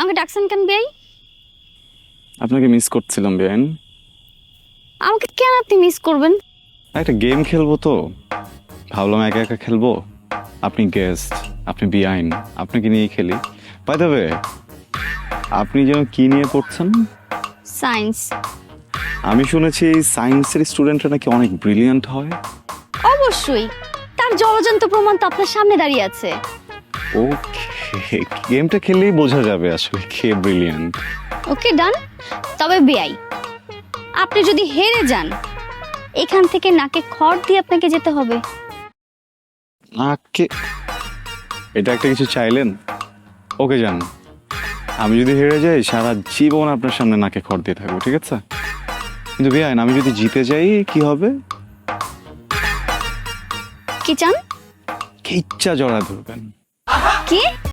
আমাকে ডাকছেন কেন বেআই? আপনাকে মিস করছিলাম বেআইন। আমাকে কেন আপনি মিস করবেন? একটা গেম খেলবো তো, ভাবলাম একা একা খেলবো। আপনি গেস্ট, আপনি বেআইন, আপনাকে নিয়ে খেলি। বাই দ্য ওয়ে, আপনি যেন কি নিয়ে পড়ছেন? সায়েন্স। আমি শুনেছি সায়েন্সের স্টুডেন্টরা নাকি অনেক ব্রিলিয়ান্ট হয়। অবশ্যই, তার জলজন্ত প্রমাণ তো আপনার সামনে দাঁড়িয়ে আছে। ওকে, গেমটা খেললেই বোঝা যাবে আসলে কে ব্রিলিয়ান্ট। ওকে ডান। তবে বেআই, আপনি যদি হেরে যান, এখান থেকে নাকে খড় দিয়ে আপনাকে যেতে হবে। নাকে এটা একটা কিছু চাইলেন? ওকে যান, আমি যদি হেরে যাই সারা জীবন আপনার সামনে নাকে খড় দিয়ে থাকবো, ঠিক আছে? কিন্তু বেআইন, আমি যদি জিতে যাই কি হবে? কি চান? ইচ্ছা জড়া ধরবেন। কি?